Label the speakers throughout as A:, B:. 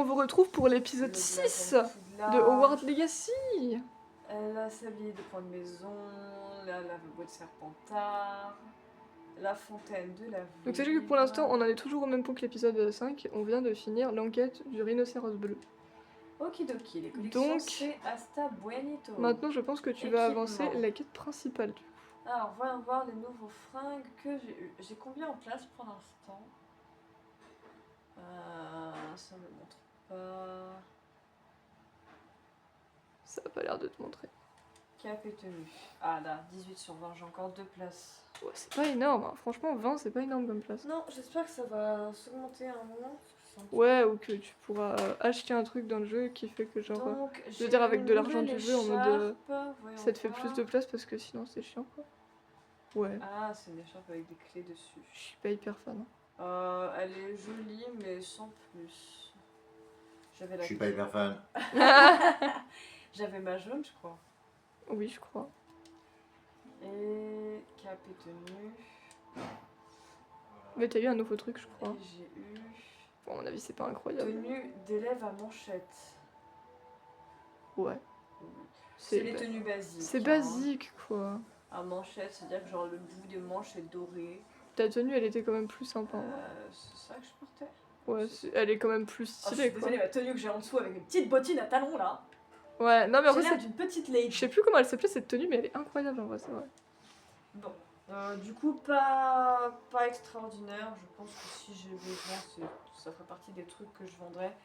A: on vous retrouve pour l'épisode
B: Le
A: 6
B: blason
A: de Hogwarts Legacy.
B: La sablier de point de maison, la lavabo de Serpentard, la fontaine de la
A: Donc sachez que pour l'instant, on en est toujours au même point que l'épisode 5. On vient de finir l'enquête du rhinocéros bleu.
B: Okidoki, les collections
A: Donc,
B: c'est Hasta Buenito.
A: Maintenant, je pense que tu vas
B: Équipement.
A: avancer la quête principale.
B: Alors, voyons voir les nouveaux fringues que j'ai eu. J'ai combien en place pour l'instant Ça me montre pas.
A: Ça a pas l'air de te montrer.
B: Cap et tenue. Ah là, 18 sur 20, j'ai encore 2 places.
A: Ouais, c'est pas énorme, hein. Franchement 20 c'est pas énorme comme place.
B: Non, j'espère que ça va s'augmenter à un moment.
A: Ouais, ou que tu pourras acheter un truc dans le jeu qui fait que genre...
B: Donc,
A: je veux dire avec de l'argent du jeu en mode... ça te fait plus de
B: place.
A: place parce que sinon c'est chiant quoi. Ouais,
B: Ah, c'est une écharpe avec des clés dessus.
A: je suis pas hyper fan.
B: Elle est jolie, mais sans plus. J'avais la
C: Je suis pas hyper fan.
B: J'avais ma jaune, je crois.
A: Oui, je crois.
B: Et cap et tenue.
A: Mais t'as eu un nouveau truc, je crois.
B: Et j'ai eu
A: Bon, à mon avis, c'est pas incroyable.
B: tenue d'élève à manchette.
A: Ouais.
B: C'est les tenues basiques.
A: C'est
B: hein.
A: basique quoi.
B: À manchette, c'est-à-dire que genre le bout des manches est doré.
A: Ta tenue, elle était quand même plus sympa. Ouais,
B: C'est ça que je portais.
A: ouais elle est quand même plus
B: Oh, je
A: stylée
B: suis
A: quoi.
B: désolée, ma tenue que j'ai en dessous avec une petite bottine à talons là.
A: Ouais, non mais en
B: J'ai
A: vrai,
B: l'air d'une petite lady.
A: je sais plus comment elle s'appelait cette tenue, mais elle est incroyable en vrai, c'est vrai.
B: Bon, du coup, pas extraordinaire. Je pense que si j'ai besoin, ça ferait partie des trucs que je vendrais.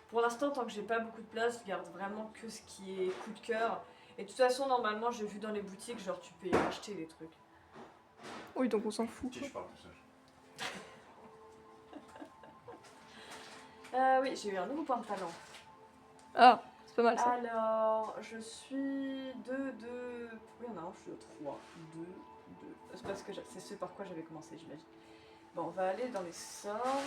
B: Pour l'instant, tant que j'ai pas beaucoup de place, je garde vraiment que ce qui est coup de cœur. Et de toute façon, normalement, j'ai vu dans les boutiques, genre tu peux y acheter des trucs.
A: Oui, donc on s'en fout.
C: Si
A: Quoi.
C: je parle tout seul.
B: Oui, j'ai eu un nouveau point de talent.
A: Ah, c'est pas mal ça.
B: Alors, je suis 2. Oui, il y en a un, je suis au 3. 2. C'est parce que c'est ce par quoi j'avais commencé, j'imagine. Bon, on va aller dans les sorts.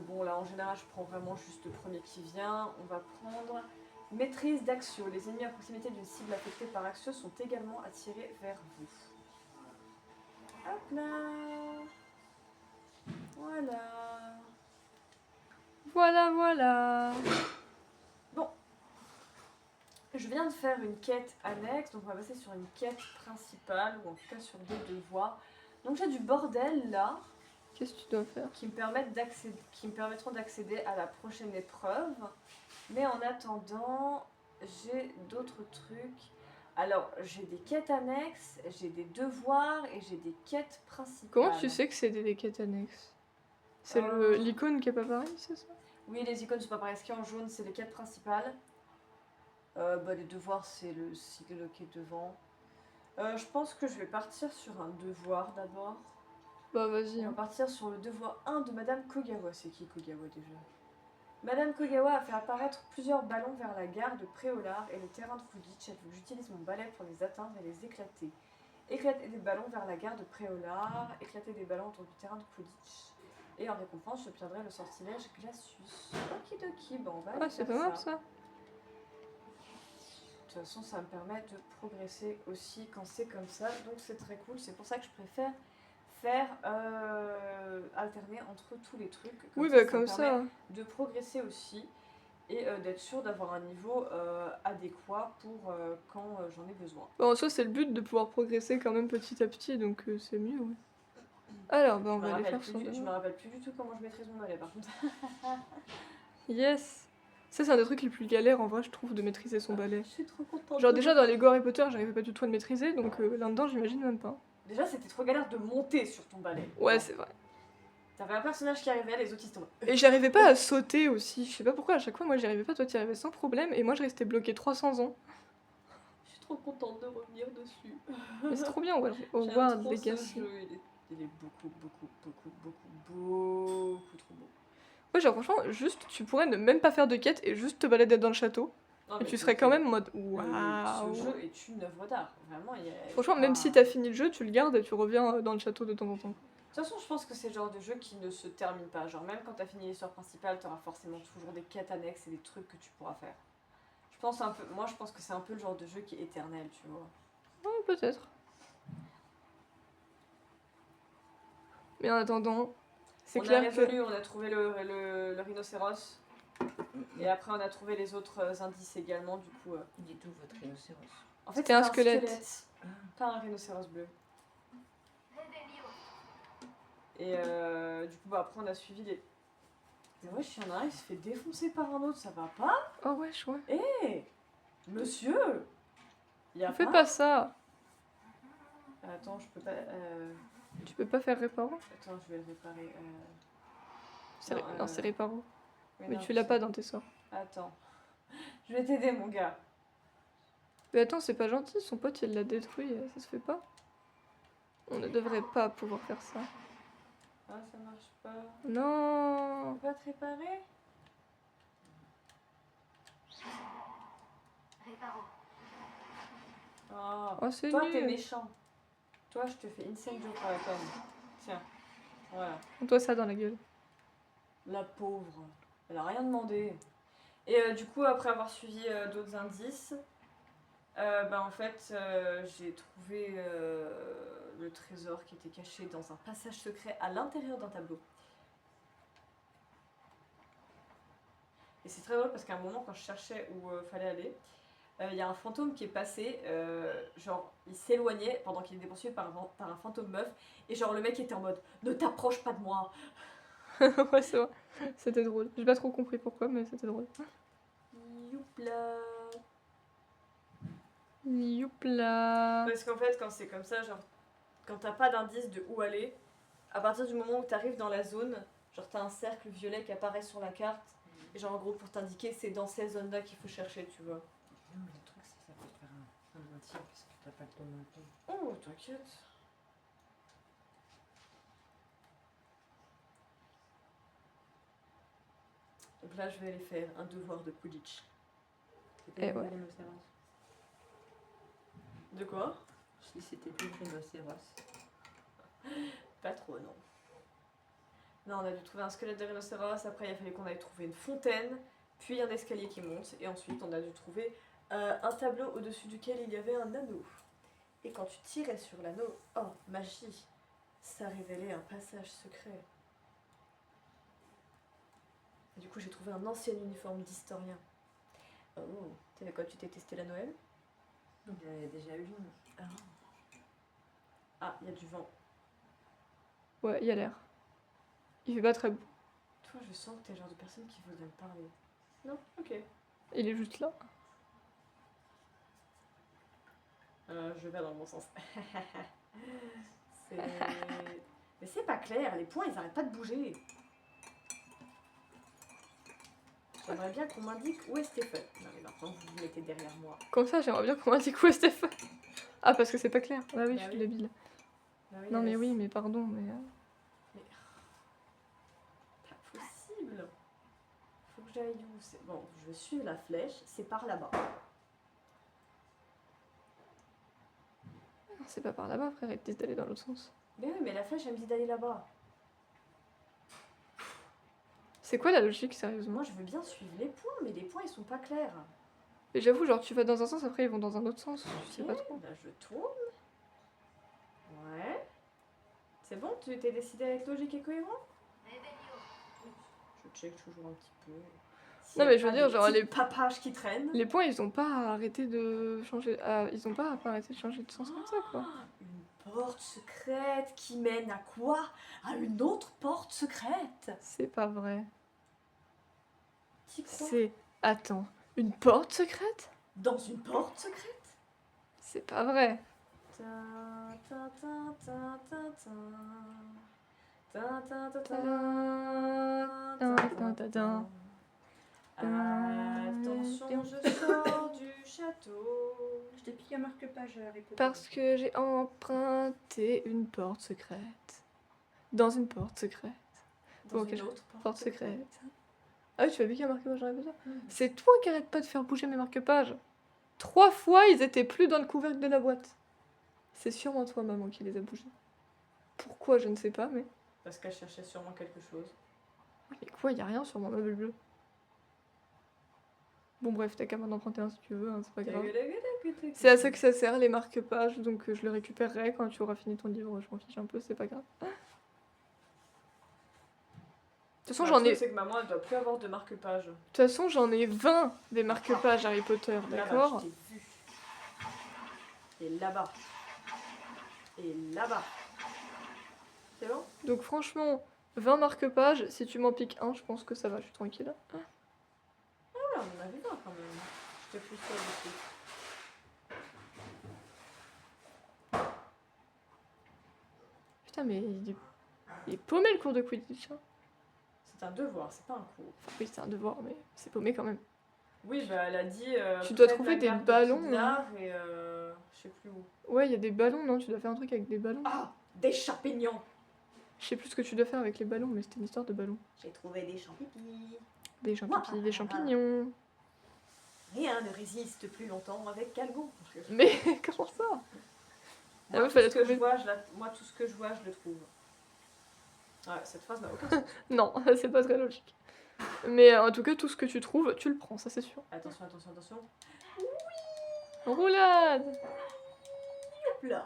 B: Bon, là, en général, je prends vraiment juste le premier qui vient. On va prendre maîtrise d'Axio. Les ennemis à proximité d'une cible affectée par Axio sont également attirés vers vous. Hop là. Voilà.
A: Voilà.
B: Bon. Je viens de faire une quête annexe, donc on va passer sur une quête principale, ou en tout cas sur des devoirs. Donc j'ai du bordel là,
A: Qu'est-ce que tu dois faire?
B: qui me permettront d'accéder à la prochaine épreuve. Mais en attendant, j'ai d'autres trucs. Alors, j'ai des quêtes annexes, j'ai des devoirs et j'ai des quêtes principales.
A: Comment tu sais que c'est des quêtes annexes? C'est l'icône qui est pas pareil, c'est ça?
B: Oui, les icônes sont pas pareilles. Ce qui est en jaune, c'est les quêtes principales. Les devoirs, c'est le sigle qui est devant. Je pense que je vais partir sur un devoir d'abord.
A: Bah vas-y.
B: On va partir sur le devoir 1 de Madame Kogawa. C'est qui Kogawa déjà? Madame Kogawa a fait apparaître plusieurs ballons vers la gare de Préolard et le terrain de Quidditch. Elle veut que j'utilise mon balai pour les atteindre et les éclater. Éclater des ballons vers la gare de Préolard, éclater des ballons autour du terrain de Quidditch. Et en récompense, j'obtiendrai le sortilège Glacius. Okidoki, bon, on va aller
A: Ah, c'est
B: faire
A: pas mal ça.
B: De toute façon, ça me permet de progresser aussi quand c'est comme ça, donc c'est très cool. C'est pour ça que je préfère faire alterner entre tous les trucs.
A: Oui,
B: ça,
A: bah comme
B: ça.
A: ça.
B: De progresser aussi et d'être sûr d'avoir un niveau adéquat pour quand j'en ai besoin.
A: Bah, en soi, c'est le but de pouvoir progresser quand même petit à petit, donc c'est mieux, ouais. Alors, bah on va aller faire son
B: Je me
A: devoir.
B: rappelle plus du tout comment je maîtrise mon balai par contre.
A: Yes. Ça, c'est un des trucs les plus galères en vrai, je trouve, de maîtriser son balai.
B: Je suis trop contente.
A: Genre, déjà dans les Lego Harry Potter, j'arrivais pas du tout à le maîtriser, donc là-dedans, j'imagine même pas.
B: Déjà, c'était trop galère de monter sur ton balai.
A: Ouais, c'est vrai.
B: T'avais un personnage qui arrivait, les autres ils se tombaient.
A: Et j'arrivais pas à sauter aussi. Je sais pas pourquoi, à chaque fois, moi j'y arrivais pas, toi t'y arrivais sans problème, et moi je restais bloquée 300 ans.
B: Je suis trop contente de revenir dessus.
A: Mais c'est trop bien, ouais.
B: J'aime
A: Hogwarts
B: trop
A: Legacy.
B: ce jeu, il est beaucoup trop beau.
A: Ouais, genre franchement, juste, tu pourrais ne même pas faire de quête et juste te balader dans le château.
B: Non,
A: Et
B: mais
A: tu serais quand même en mode
B: Ce
A: waouh.
B: jeu est une œuvre d'art. Vraiment,
A: Franchement, même si t'as fini le jeu, tu le gardes et tu reviens dans le château de temps en temps.
B: De toute façon, je pense que c'est le genre de jeu qui ne se termine pas. Genre, même quand t'as fini l'histoire principale, t'auras forcément toujours des quêtes annexes et des trucs que tu pourras faire. Moi, je pense que c'est un peu le genre de jeu qui est éternel, tu vois.
A: Ouais, peut-être. Mais en attendant, C'est
B: On est
A: clair que...
B: revenu, on a trouvé le rhinocéros. Et après, on a trouvé les autres indices également, du coup.
C: Il est où votre rhinocéros?
B: En fait,
A: C'était un squelette.
C: Ah.
B: Pas un rhinocéros bleu. Et du coup, bah, après, on a suivi les. Mais wesh, il y en a un, il se fait défoncer par un autre, ça va pas?
A: Oh wesh, ouais.
B: Hé monsieur Il y a
A: Fais pas ça.
B: Attends, je peux pas.
A: Tu peux pas faire réparant?
B: Attends, je vais le réparer.
A: C'est
B: Non,
A: non, c'est réparant. Mais
B: non,
A: tu l'as
B: c'est-
A: pas dans tes sorts.
B: Attends. Je vais t'aider, mon gars.
A: Mais attends, c'est pas gentil, son pote il l'a détruit, ça se fait pas. On ne devrait pas pouvoir faire ça.
B: Ah, ça marche pas.
A: Non.
B: On peut pas te réparer? Oh,
A: Oh, c'est
B: toi, t'es
A: nul.
B: méchant. Toi, je te fais insane joke à la peine. Tiens. Voilà.
A: Prends-toi ça dans la gueule.
B: La pauvre. Elle a rien demandé. Et du coup, après avoir suivi d'autres indices, bah, en fait, j'ai trouvé le trésor qui était caché dans un passage secret à l'intérieur d'un tableau. Et c'est très drôle parce qu'à un moment, quand je cherchais où fallait aller, il y a un fantôme qui est passé, genre il s'éloignait pendant qu'il était poursuivi par un fantôme meuf, et genre le mec était en mode ne t'approche pas de moi.
A: Ouais, c'est vrai. C'était drôle. J'ai pas trop compris pourquoi, mais c'était drôle.
B: Youpla.
A: Youpla.
B: Parce qu'en fait, quand c'est comme ça, genre quand t'as pas d'indice de où aller, à partir du moment où t'arrives dans la zone, genre t'as un cercle violet qui apparaît sur la carte, et genre en gros pour t'indiquer c'est dans ces zones-là qu'il faut chercher, tu vois.
C: Non, mais le truc, c'est que ça peut te faire un maintien parce que t'as pas le temps non plus.
B: Oh, t'inquiète. Donc là, je vais aller faire un devoir de Quidditch.
C: C'était
A: Eh
C: le
A: ouais.
C: rhinocéros.
B: De quoi?
C: Je dis c'était plus le rhinocéros.
B: Pas trop, non. Non, on a dû trouver un squelette de rhinocéros, après il a fallu qu'on aille trouver une fontaine, puis un escalier qui monte, et ensuite on a dû trouver un tableau au-dessus duquel il y avait un anneau. Et quand tu tirais sur l'anneau, oh, magie, ça révélait un passage secret. Et du coup, j'ai trouvé un ancien uniforme d'historien. Oh, tu savais quoi, tu t'es testé la Noël?
C: Il y a déjà eu une.
B: Ah, il y a du vent.
A: Ouais, il y a l'air. Il fait pas très beau.
B: Toi, je sens que t'es le genre de personne qui voudrait me parler. Non? Ok.
A: Il est juste là.
B: Je vais dans le bon sens. C'est... Mais c'est pas clair, les points ils arrêtent pas de bouger. J'aimerais bien qu'on m'indique où est Stéphane. Non mais maintenant vous vous mettez derrière moi.
A: Comme ça, j'aimerais bien qu'on m'indique où est Stéphane. Ah, parce que c'est pas clair. Ah oui,
B: Bah
A: je suis
B: oui.
A: débile.
B: Ah oui,
A: Non, mais
B: là,
A: oui, mais pardon, mais...
B: c'est pas possible. Faut que j'aille où? Bon, je vais suivre la flèche, c'est par là-bas.
A: C'est pas par là-bas, frère, ils te disent d'aller dans l'autre sens.
B: Mais oui, mais la flèche elle me dit d'aller là-bas.
A: C'est quoi la logique, sérieusement?
B: Moi je veux bien suivre les points, mais les points ils sont pas clairs.
A: Et j'avoue, genre, tu vas dans un sens, après ils vont dans un autre sens. Je sais
B: Ok,
A: pas trop.
B: bah je tourne. Ouais. C'est bon, tu t'es décidé à être logique et cohérent? Je check toujours un petit peu. S'il
A: Non,
B: y a
A: mais je veux
B: pas
A: dire,
B: des
A: genre,
B: petits
A: les-
B: papages qui traînent.
A: Les points, ils ont pas arrêté de changer... ils ont pas arrêté de changer de sens comme ça, quoi.
B: Une porte secrète qui mène à quoi? À une autre porte secrète.
A: C'est pas vrai.
B: T'y crois?
A: C'est... Attends, une porte secrète?
B: Dans une porte secrète?
A: C'est pas vrai.
B: Ta, ta, ta, ta, ta, ta. Ta, ta, ta, ta, ta, ta, ta, ta. Attention, je sors du château.
C: Je t'ai piqué un marque-page, Harry Potter.
A: Parce que j'ai emprunté une porte secrète. Dans une porte secrète.
B: Dans
A: Ok,
B: une
A: je-
B: autre
A: Porte secrète. Ah oui, tu as vu qu'il y a un marque-page dans la maison?
B: Mhm.
A: C'est toi qui arrête pas de faire bouger mes marque-pages. 3 fois, ils étaient plus dans le couvercle de la boîte. C'est sûrement toi, maman, qui les a bougés. Pourquoi, je ne sais pas, mais...
B: Parce qu'elle cherchait sûrement quelque chose.
A: Mais quoi, y a rien sur mon meuble bleu. Bon bref, t'as qu'à m'en emprunter un si tu veux, hein, c'est pas grave. C'est à ça que ça sert, les marque-pages, donc je le récupérerai quand tu auras fini ton livre, je m'en fiche un peu, c'est pas grave. toute façon,
B: Le
A: j'en
B: truc,
A: ai...
B: c'est que maman, elle doit plus avoir de marque-page.
A: De toute façon, j'en ai 20 des marque-pages Harry Potter,
B: Là-bas,
A: d'accord?
B: je t'ai vu. Et là-bas. Et là-bas. C'est bon?
A: Donc franchement, 20 marque-pages, si tu m'en piques un, je pense que ça va, je suis tranquille.
B: Ah, on en avait pas quand même. Je te fous ça dessus.
A: Putain, mais il est paumé le cours de Quidditch. Hein.
B: C'est un devoir, c'est pas un cours.
A: Enfin, oui, c'est un devoir, mais c'est paumé quand même.
B: Oui, bah elle a dit.
A: Tu dois
B: près de
A: trouver
B: la
A: des
B: gare de
A: ballons,
B: Poudlard et je sais plus où.
A: Ouais, il y a des ballons, non? Tu dois faire un truc avec des ballons.
B: Ah, des champignons.
A: Je sais plus ce que tu dois faire avec les ballons, mais c'était une histoire de ballons.
B: J'ai trouvé des champignons.
A: Des champignons, des champignons.
B: Rien ne résiste plus longtemps avec Calgon.
A: Mais comment ça? Ah,
B: Moi,
A: ouais,
B: tout
A: fallait
B: ce que je
A: trouver-
B: vois, moi, tout ce que je vois, je le trouve. Ouais, cette phrase n'a aucun sens.
A: Non, c'est pas très logique. Mais en tout cas, tout ce que tu trouves, tu le prends, ça c'est sûr.
B: Attention, attention, attention.
A: Roulade!
B: Hop là.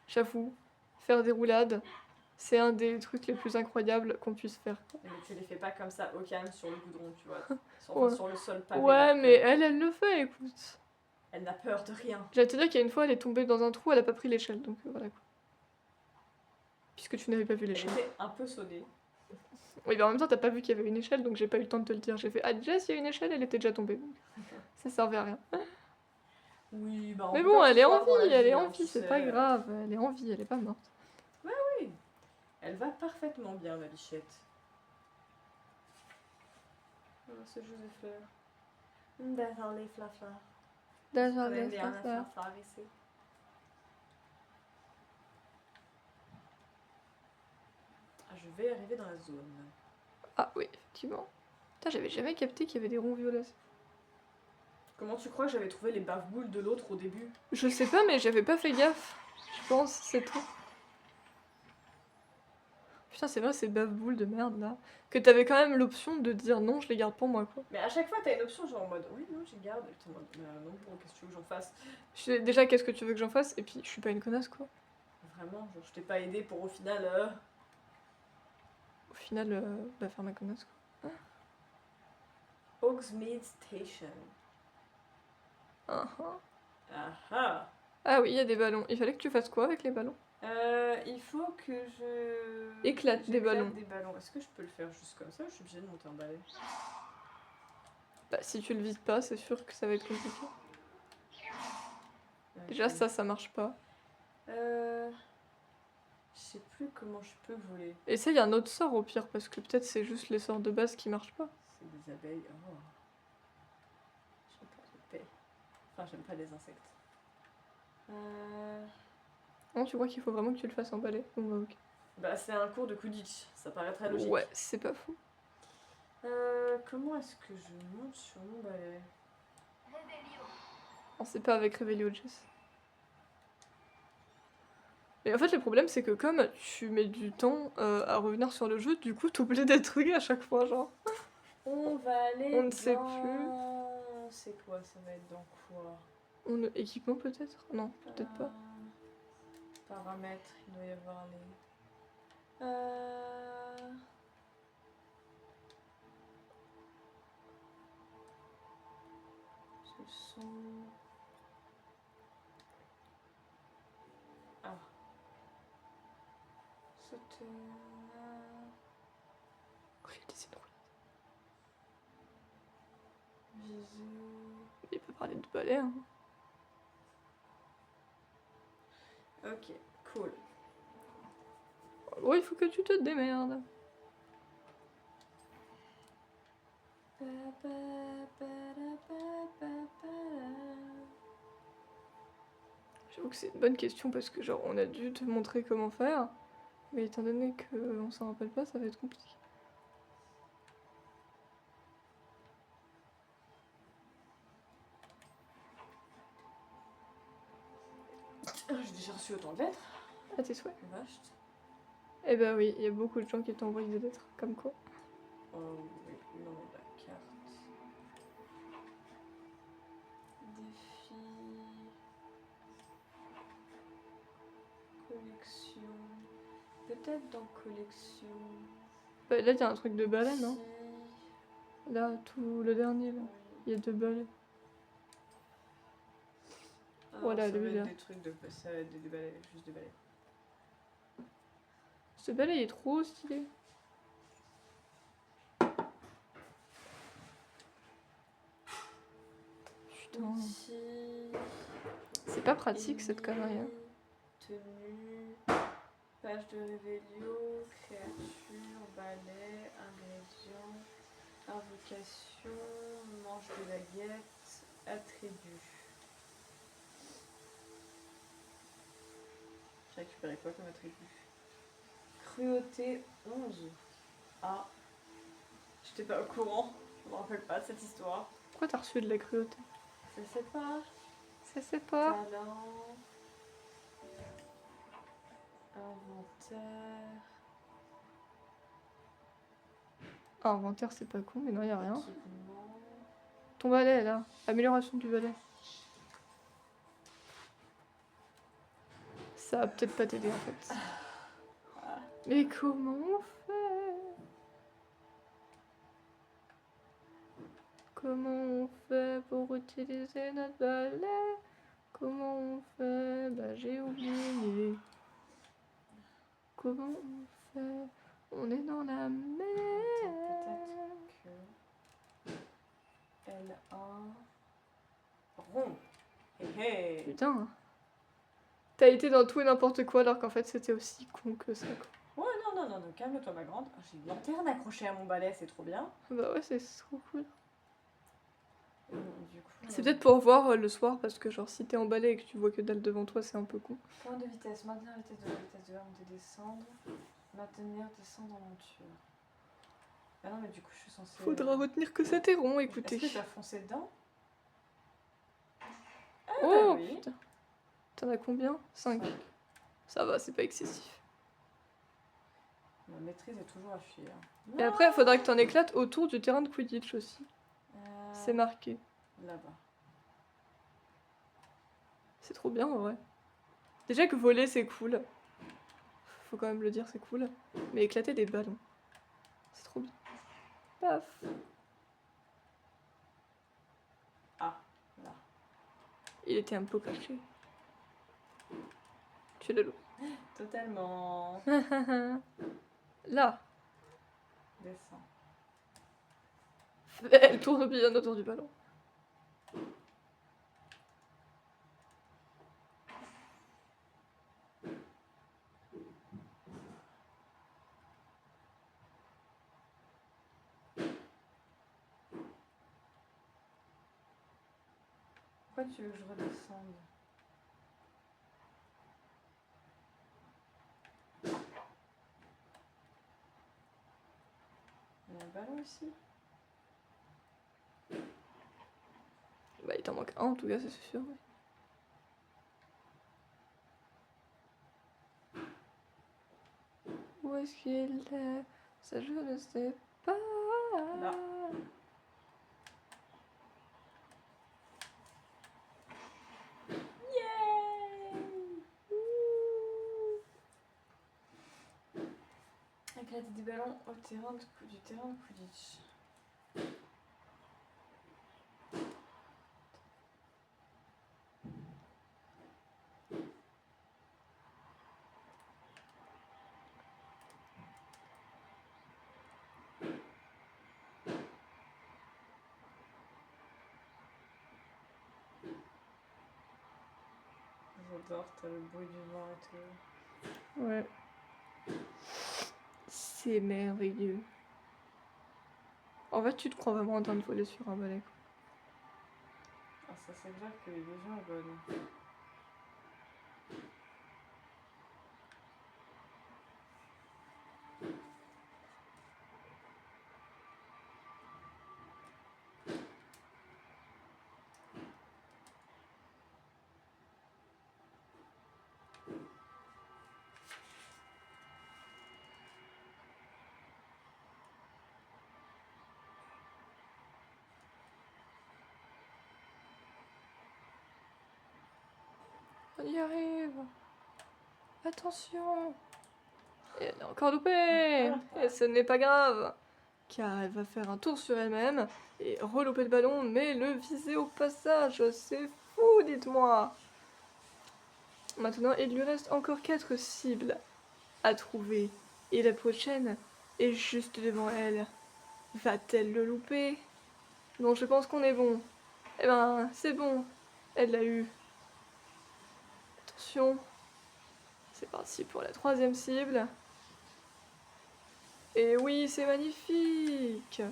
A: J'avoue, faire des roulades, c'est un des trucs les plus incroyables qu'on puisse faire.
B: Mais tu les fais pas comme ça au calme sur le goudron, tu vois. Sur,
A: Ouais.
B: sur le sol pavé.
A: Ouais, mais elle le fait, écoute.
B: Elle n'a peur de rien.
A: J'allais te dire qu'il y a une fois, elle est tombée dans un trou, elle a pas pris l'échelle, donc voilà quoi. Puisque tu n'avais pas vu
B: Elle
A: l'échelle.
B: était un peu sonnée.
A: Oui, mais en même temps, t'as pas vu qu'il y avait une échelle, donc j'ai pas eu le temps de te le dire. J'ai fait, ah, déjà, s'il y a une échelle, elle était déjà tombée. Donc ça servait à rien.
B: Oui, bah on
A: Mais
B: peut
A: bon,
B: pas
A: elle
B: tout
A: est en
B: voir dans la
A: vie, elle est
B: hein,
A: en
B: tu
A: vie, c'est
B: sais.
A: pas grave. Elle est en vie, elle est pas morte.
B: Oui. Elle va parfaitement bien, ma bichette. Oh, c'est juste des fleurs. Derrière les flaflas.
A: Déjà,
B: On aime bien la
A: laisse-la faire.
B: flafla ici. Ah, je vais arriver dans la zone.
A: Ah oui, effectivement. Putain, j'avais jamais capté qu'il y avait des ronds violets.
B: Comment tu crois que j'avais trouvé les bave-boules de l'autre au début?
A: Je sais pas, mais j'avais pas fait gaffe. Je pense, c'est tout. Putain, c'est vrai, ces bave-boules de merde là. Que t'avais quand même l'option de dire non, je les garde pour moi quoi.
B: Mais à chaque fois, t'as une option genre en mode oui, non, j'y garde. Et t'es en mode non, bon, qu'est-ce que tu veux que j'en fasse?
A: Déjà, qu'est-ce que tu veux que j'en fasse? Et puis, je suis pas une connasse quoi.
B: Vraiment, genre, je t'ai pas aidé pour au final.
A: Au final, bah, faire ma connasse quoi.
B: Hogsmeade Station.
A: Ah, ah.
B: Ah ah!
A: Ah oui, il y a des ballons. Il fallait que tu fasses quoi avec les ballons?
B: Il faut que je.
A: Éclate des ballons.
B: des ballons. Est-ce que je peux le faire juste comme ça ou je suis obligée de monter en balai?
A: Bah, si tu le vises pas, c'est sûr que ça va être compliqué. Déjà,
B: Ok.
A: ça marche pas.
B: Je sais plus comment je peux voler.
A: Essaye un autre sort au pire, parce que peut-être c'est juste les sorts de base qui marchent pas.
B: C'est des abeilles. Oh. J'aime pas les abeilles. Enfin, j'aime pas les insectes.
A: Non, tu crois qu'il faut vraiment que tu le fasses en balai? Bon, bah, ok.
B: Bah, c'est un cours de Quidditch. Ça paraît très logique.
A: Ouais, c'est pas fou.
B: Comment est-ce que je monte sur mon balai?
A: Non, c'est pas avec Revelio Jess. Mais en fait, le problème, c'est que comme tu mets du temps à revenir sur le jeu, du coup, t'oublies des trucs à chaque fois, genre.
B: On va aller
A: On ne sait
B: dans... C'est quoi? Ça va être dans quoi?
A: Équipement peut-être? Non, peut-être pas.
B: Paramètres, il doit y avoir les... Ce sont... Ah. C'était...
A: Oh, il y a des scènes roulées.
B: Viser...
A: Il peut parler de balai, hein.
B: Ok, cool.
A: Oh, il faut que tu te démerdes. J'avoue que c'est une bonne question parce que genre on a dû te montrer comment faire, mais étant donné qu'on s'en rappelle pas, ça va être compliqué.
B: J'ai déjà reçu autant de lettres.
A: À tes souhaits.
B: Vache.
A: Eh ben oui, il y a beaucoup de gens qui t'envoient des lettres, comme quoi.
B: Oh oui, non, la carte. Défi. Collection. Peut-être dans collection.
A: Bah, là, il y a un truc de balai, non?
B: Si.
A: Là, tout le dernier, là. Il y a 2 balais.
B: Ah,
A: Voilà,
B: ça va
A: lui,
B: être
A: là.
B: des trucs de. Ça va être des balais, juste des balais.
A: Ce balai, il est trop stylé. Putain.
B: Outils.
A: C'est pas pratique, cette connerie. Hein.
B: Tenue. Page de Révélio. Créature. Balai. Ingrédients. Invocation. Manche de baguette. Attributs. J'ai récupéré quoi comme attribut? Cruauté 11. Ah. J'étais pas au courant. Je me rappelle pas de cette histoire.
A: Pourquoi t'as reçu de la cruauté?
B: Je sais pas.
A: Ça sait pas.
B: Talent. Inventaire.
A: Ah, inventaire, c'est pas con, mais non, y a rien.
B: Équipement.
A: Ton balai, là. Amélioration du balai. Ça va peut-être pas t'aider, en fait. Mais comment on fait? Comment on fait pour utiliser notre balai? Comment on fait? Bah, j'ai oublié. Comment on fait? On est dans la mer.
B: Peut-être que L1 rond. Hé hé.
A: Putain. T'as été dans tout et n'importe quoi alors qu'en fait c'était aussi con que ça. Quoi.
B: Ouais, non, calme-toi ma grande. Ah, j'ai une lanterne accrochée à mon balai, c'est trop bien.
A: Bah ouais, c'est trop cool.
B: Du coup,
A: C'est peut-être pour voir le soir parce que genre si t'es en balai et que tu vois que dalle devant toi, c'est un peu con.
B: point de vitesse, maintenir la vitesse de la monter, descendre. Maintenir, descendre en monture. Ah non, mais du coup, je suis censée.
A: Faudra retenir que c'était rond, écoutez.
B: Est-ce que t'as foncé dedans? Ah,
A: Oh
B: bah oui.
A: putain. T'en as combien? 5. Ça va, c'est pas excessif.
B: Ma maîtrise est toujours à chier. Hein.
A: Et après, il faudra que t'en éclates autour du terrain de Quidditch aussi. C'est marqué.
B: Là-bas.
A: C'est trop bien en vrai. Déjà que voler c'est cool. Faut quand même le dire, c'est cool. Mais éclater des ballons. C'est trop bien. Paf.
B: Ah, là.
A: Il était un peu caché. Tu l'as loup.
B: Totalement.
A: Là.
B: Descends.
A: Elle tourne bien autour du ballon.
B: Pourquoi tu veux que je redescende? Il y a un ballon ici?
A: Bah il t'en manque un en tout cas, c'est sûr. Où est-ce qu'il est? Ça je ne sais pas.
B: Là. Éclater des ballons au terrain du terrain de Quidditch. J'adore, t'as le bruit du vent et tout.
A: Ouais. C'est merveilleux. En fait, tu te crois vraiment en train de voler sur un balai.
B: Ah, ça c'est clair que l'illusion est bonne.
A: On y arrive. Attention. Et elle a encore loupé. Et ce n'est pas grave, car elle va faire un tour sur elle-même et relouper le ballon, mais le viser au passage. C'est fou, dites-moi. Maintenant, il lui reste encore 4 cibles à trouver. Et la prochaine est juste devant elle. Va-t-elle le louper? Non, je pense qu'on est bon. Eh ben, c'est bon. Elle l'a eu. Attention. C'est parti pour la 3e cible. Et oui, c'est magnifique.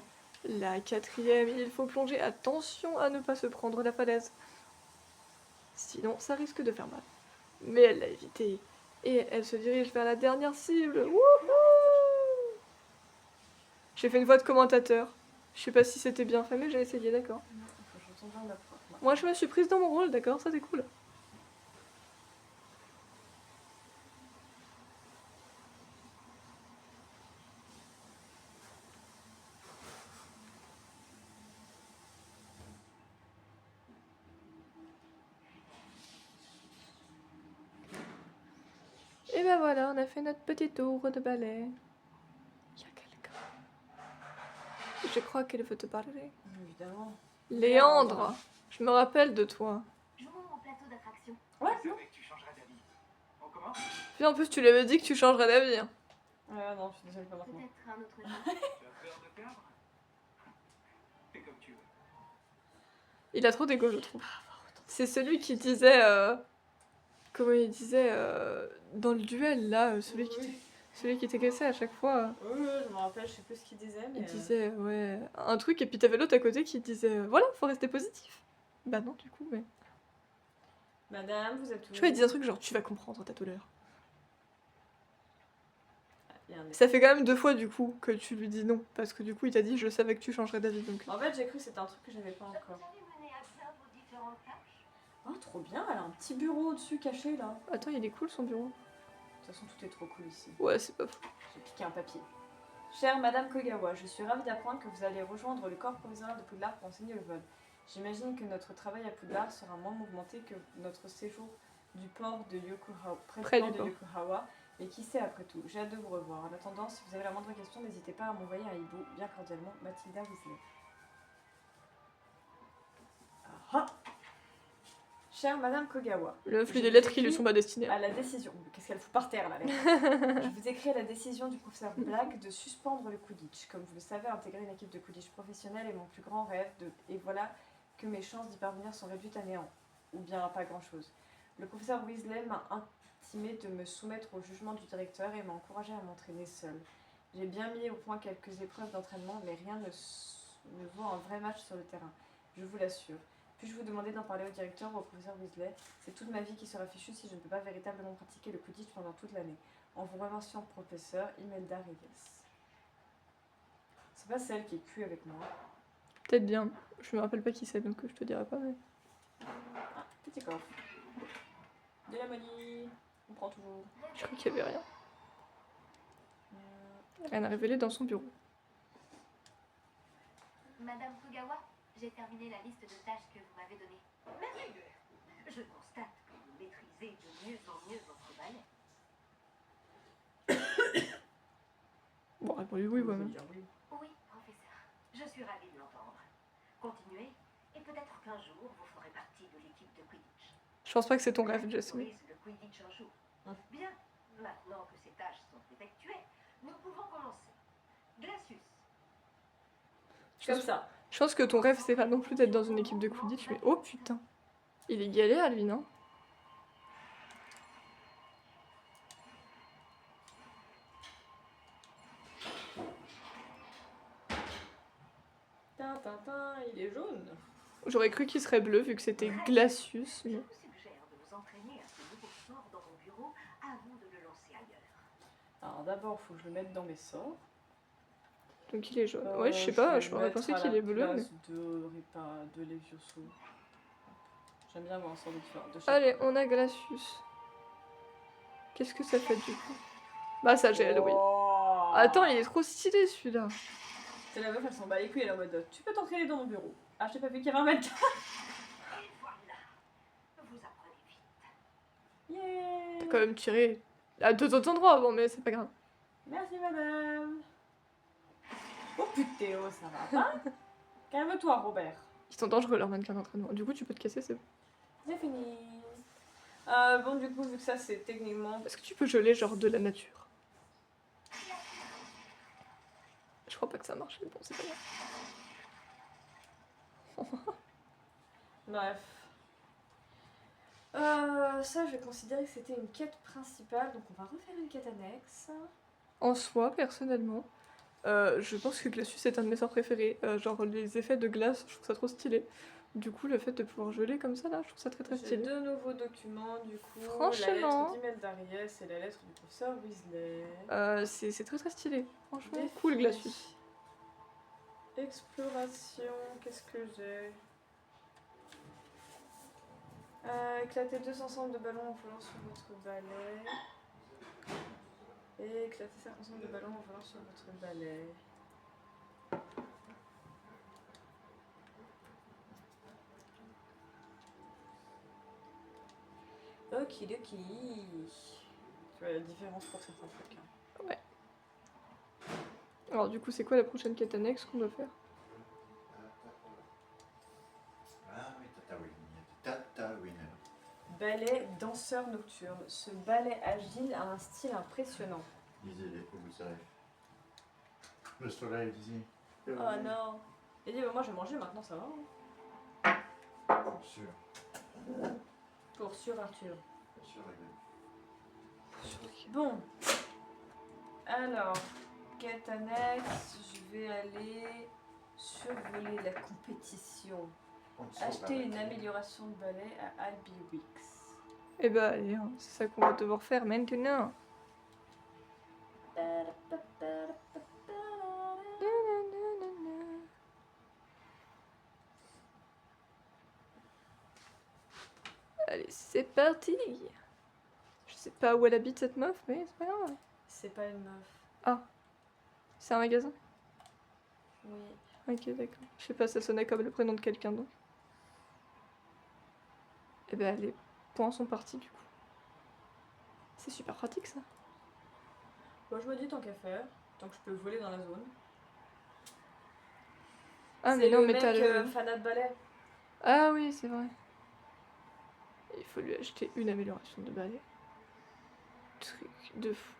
A: La 4e, il faut plonger. Attention à ne pas se prendre la falaise. Sinon, ça risque de faire mal. Mais elle l'a évité. Et elle se dirige vers la dernière cible. Wouhou! J'ai fait une voix de commentateur. Je sais pas si c'était bien fait, mais j'ai essayé, d'accord.
B: Faut que je retourne dans la prof, moi.
A: Moi, je me suis prise dans mon rôle, d'accord, ça c'est cool. Et ben voilà, on a fait notre petit tour de ballet. Il y a quelqu'un. Je crois qu'elle veut te parler.
B: Évidemment.
A: Léandre, je me rappelle de toi.
D: Jouons au plateau d'attraction.
B: Ouais,
E: Je savais que tu changerais d'avis. On commence?
A: Puis en plus, tu l'avais dit que tu changerais d'avis. Hein.
B: non, je suis désolée, pas maintenant.
D: Peut-être un autre jour.
E: Tu as peur de perdre? Fais comme tu veux.
A: Il a trop d'égo, je trouve. C'est celui qui disait. Comment il disait dans le duel, là, celui qui était cassé à chaque fois.
B: Oui, je me rappelle, je sais plus ce qu'il disait, mais...
A: Il disait, ouais, un truc, et puis t'avais l'autre à côté qui disait, voilà, faut rester positif. Bah non, du coup, mais.
B: Madame, vous êtes où?
A: Tu vois, il dit un truc genre, tu vas comprendre ta douleur.
B: Il y a un
A: Ça fait quand même 2 fois, du coup, que tu lui dis non. Parce que du coup, il t'a dit, je savais que tu changerais d'avis, donc.
B: En fait, j'ai cru que c'était un truc que j'avais pas encore.
D: Vous avez mené à bien vos différentes tâches.
B: Oh, trop bien, elle a un petit bureau au-dessus caché là.
A: Attends, il est cool son bureau.
B: De toute façon, tout est trop cool ici.
A: Ouais, c'est pas fou.
B: J'ai piqué un papier. Chère Madame Kogawa, je suis ravie d'apprendre que vous allez rejoindre le corps provisoire de Poudlard pour enseigner le vol. J'imagine que notre travail à Poudlard sera moins mouvementé que notre séjour du port de Yokohama,
A: Près
B: du
A: du
B: port
A: port.
B: de Yokohama. Mais qui sait après tout, j'ai hâte de vous revoir. En attendant, si vous avez la moindre question, n'hésitez pas à m'envoyer un hibou. Bien cordialement, Mathilda Weasley. Ah ah. Chère Madame Kogawa,
A: Le flux
B: Je
A: des lettres qui
B: t'écris
A: lui sont pas destinées.
B: à la décision. Qu'est-ce qu'elle fout par terre là, lettre. Je vous écris à la décision du professeur Black de suspendre le Quidditch. Comme vous le savez, intégrer une équipe de Quidditch professionnelle est mon plus grand rêve. Et voilà que mes chances d'y parvenir sont réduites à néant. Ou bien à pas grand chose. Le professeur Weasley m'a intimé de me soumettre au jugement du directeur et m'a encouragé à m'entraîner seule. J'ai bien mis au point quelques épreuves d'entraînement, mais rien ne vaut un vrai match sur le terrain. Je vous l'assure. Puis-je vous demander d'en parler au directeur ou au professeur Weasley? C'est toute ma vie qui sera fichue si je ne peux pas véritablement pratiquer le Quidditch pendant toute l'année. En vous remerciant, professeur Imelda Reyes. C'est pas celle qui est cul avec moi.
A: Peut-être bien. Je me rappelle pas qui c'est, donc je te dirai pas, mais.
B: Ah, petit coffre. De la money. On prend toujours.
A: Je crois qu'il y avait rien.
B: Euh,
A: Elle a révélé dans son bureau.
D: Madame Kogawa, j'ai terminé la liste de tâches que vous m'avez donnée. Merveilleux. Je constate que vous maîtrisez de mieux en mieux votre ballet.
A: Bon, répondu oui, ouais, même.
B: dire oui.
D: Oui, professeur. Je suis ravie de l'entendre. Continuez, et peut-être qu'un jour, vous ferez partie de l'équipe de Quidditch.
A: Je pense pas que c'est ton rêve, Jasmine.
D: Autorise le Quidditch un jour.
B: Hein.
D: Bien, maintenant que ces tâches sont effectuées, nous pouvons commencer. Glacius.
B: Comme ça.
A: Je pense que ton rêve, c'est pas non plus d'être dans une équipe de Quidditch, mais oh putain. Il est galère, lui, non?
B: Tintin, il est jaune.
A: J'aurais cru qu'il serait bleu, vu que c'était Glacius,
D: Je
A: mais...
D: vous suggère de vous entraîner à ce nouveau sort dans mon bureau avant de le lancer ailleurs.
B: Alors d'abord, faut que je le mette dans mes sorts.
A: Donc il est jaune. Ouais, je sais pas,
B: vais
A: je
B: le
A: m'aurais
B: mettre
A: pensé
B: à
A: qu'il
B: la
A: est bleu, mais...
B: place de Levioso. J'aime bien avoir un sort différent. De chaque
A: Allez,
B: couleur.
A: on a Glacius. Qu'est-ce que ça fait, du coup? Bah, ça gèle, oui.
B: Oh.
A: Attends, il est trop stylé, celui-là.
B: C'est la meuf, elle s'en bat les couilles, elle est en mode tu peux t'entraîner dans mon bureau. Ah, je t'ai pas vu qu'il y avait un mec.
D: Et voilà. Vous apprenez vite.
B: Yeah.
A: T'as quand même tiré à 2 autres endroits, bon, mais c'est pas grave.
B: Merci madame. Oh putain, oh, ça va pas. Calme-toi Robert.
A: Ils sont dangereux leurs mannequins d'entraînement. Du coup, tu peux te casser, c'est bon.
B: C'est fini. Bon du coup vu que ça c'est techniquement...
A: Est-ce que tu peux geler genre de la nature? Je crois pas que ça marche, mais bon, c'est pas grave.
B: Bref. Ça je vais considérer que c'était une quête principale, donc on va refaire une quête annexe.
A: En soi, personnellement, je pense que Glacius est un de mes sorts préférés. Genre les effets de glace, je trouve ça trop stylé. Du coup, le fait de pouvoir geler comme ça, là, je trouve ça très très
B: J'ai
A: stylé.
B: 2 nouveaux documents du coup.
A: Franchement.
B: La lettre d'email d'Ariès et la lettre du professeur Weasley.
A: C'est très très stylé. Franchement, cool Glacius.
B: Exploration, qu'est-ce que j'ai? Éclater 2 ensembles de ballons en volant sur votre balai. Et éclater 5 ensembles de ballons en volant sur votre balai. Okidoki. Tu vois la différence pour certains trucs. Hein.
A: Ouais. Alors du coup, c'est quoi la prochaine quête annexe qu'on doit faire?
F: Ah oui, Tatawin.
B: Ballet danseur nocturne. Ce ballet agile a un style impressionnant.
F: Lisez-les, vous savez. Le soleil, disait.
B: Oh non. Et dit, bah, moi je vais manger maintenant, ça va. Hein.
F: Bien sûr.
B: Pour sûr, Arthur.
F: Bien sûr, la gueule.
B: Bon. Alors, quête annexe, je vais aller survoler la compétition. Acheter une amélioration de balai à Albi Weeks.
A: Eh bah allez, hein, c'est ça qu'on va devoir faire maintenant. Allez, c'est parti. Je sais pas où elle habite cette meuf, mais c'est pas grave.
B: C'est pas une meuf.
A: C'est un magasin?
B: Oui.
A: Ok, d'accord. Je sais pas, ça sonnait comme le prénom de quelqu'un d'autre. Eh ben, les points sont partis du coup. C'est super pratique ça.
B: Moi je me dis tant qu'à faire, tant que je peux voler dans la zone.
A: Ah,
B: C'est
A: mais non,
B: le
A: mais
B: mec
A: t'as le.
B: fanat de balai.
A: Ah oui, c'est vrai. Il faut lui acheter une amélioration de balai. Truc de fou.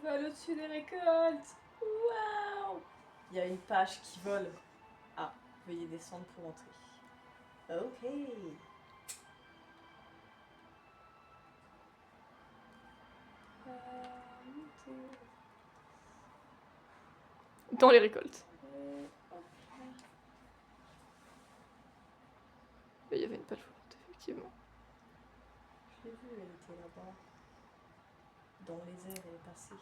B: Je vais aller au-dessus des récoltes. Waouh! Il y a une page qui vole. Ah, veuillez descendre pour entrer. Ok.
A: Dans les récoltes. Il y avait une page volante, effectivement.
B: Je l'ai vue, elle était là-bas. Dans les airs, elle est passée.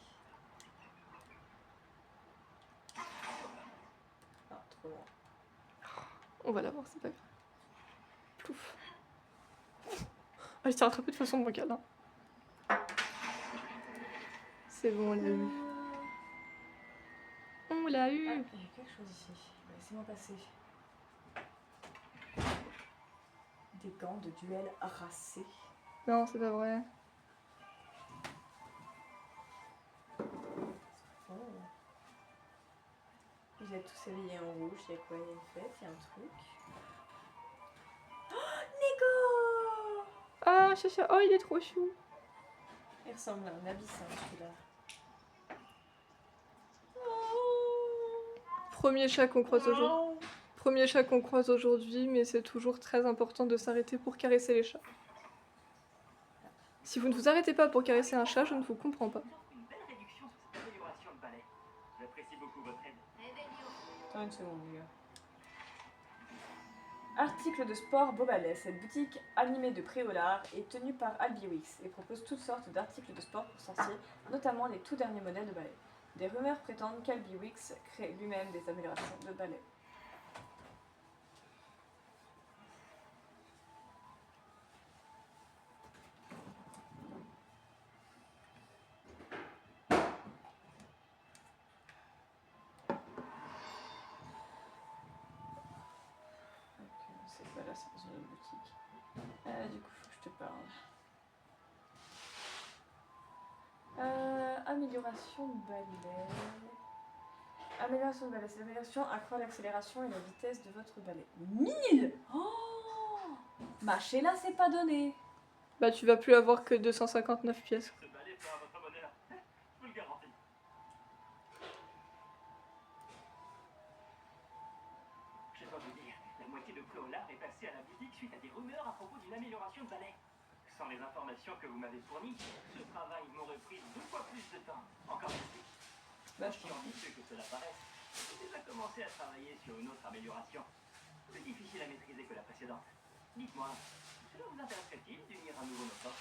B: Ah, trop loin.
A: On va la voir, c'est pas grave. Plouf. Ah, il s'est rattrapé de façon bancale. Hein. C'est bon, on l'a eu. On l'a eu.
B: Ah, il y a quelque chose ici. Laissez-moi passer. Des gants de duel racés.
A: Non, c'est pas vrai.
B: Oh. Vous êtes tous habillés en rouge, il y a quoi? Il y a une fête, il y a un truc. Oh, Nico!
A: Ah, Chacha, oh, il est trop chou.
B: Il ressemble à un abyssin celui-là.
A: Premier chat qu'on croise aujourd'hui. Premier chat qu'on croise aujourd'hui, mais c'est toujours très important de s'arrêter pour caresser les chats. Si vous ne vous arrêtez pas pour caresser un chat, je ne vous comprends pas.
E: Une belle réduction sur cette amélioration de balai. J'apprécie beaucoup votre aide.
B: Attends une seconde, les gars. Article de sport Bobalet. Cette boutique animée de Préolard est tenue par Albiwix et propose toutes sortes d'articles de sport pour sorciers, notamment les tout derniers modèles de balai. Des rumeurs prétendent qu'Albiwix crée lui-même des améliorations de balai. Amélioration de balai. Amélioration de balai. Cette amélioration accroît l'accélération et la vitesse de votre balai. 1000. Oh, ma Sheila, c'est pas donné.
A: Bah tu vas plus avoir que 259 pièces.
E: Ce balai fera votre bonheur. Je vous le garantis. Je dois vous dire, la moitié de Préolard est passée à la boutique suite à des rumeurs à propos d'une amélioration de balai. Sans les informations que vous m'avez fournies, ce travail m'aurait pris 2 fois plus de temps. Encore merci. Aussi ambitieux que cela paraisse, j'ai déjà commencé à travailler sur une autre amélioration. Plus difficile à maîtriser que la précédente. Dites-moi, cela vous intéresserait-il d'unir un nouveau moteur?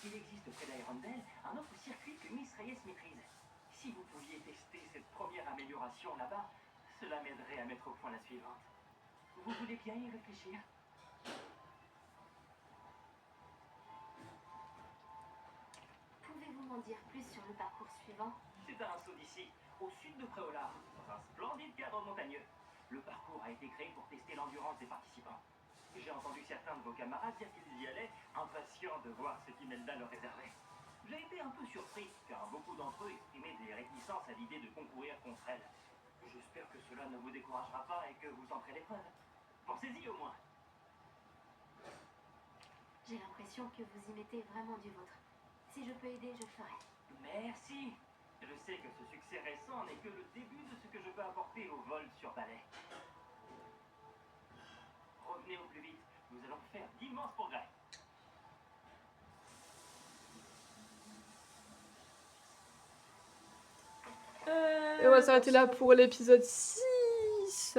E: Il existe près d'Irondale un autre circuit que Miss Reyes maîtrise. Si vous pouviez tester cette première amélioration là-bas, cela m'aiderait à mettre au point la suivante. Vous voulez bien y réfléchir?
D: Pouvez-vous m'en dire plus sur le parcours suivant?
E: C'est à un saut d'ici, au sud de Préolard, dans un splendide cadre montagneux. Le parcours a été créé pour tester l'endurance des participants. J'ai entendu certains de vos camarades dire qu'ils y allaient, impatients de voir ce qu'Imelda leur réservait. J'ai été un peu surpris, car beaucoup d'entre eux exprimaient des réticences à l'idée de concourir contre elle. J'espère que cela ne vous découragera pas et que vous tenterez l'épreuve. Pensez-y au moins.
D: J'ai l'impression que vous y mettez vraiment du vôtre. Si je peux aider, je le ferai.
E: Merci. Je sais que ce succès récent n'est que le début de ce que je peux apporter au vol sur balai. Revenez au plus vite. Nous allons faire d'immenses progrès.
A: Et on va s'arrêter là pour l'épisode 6.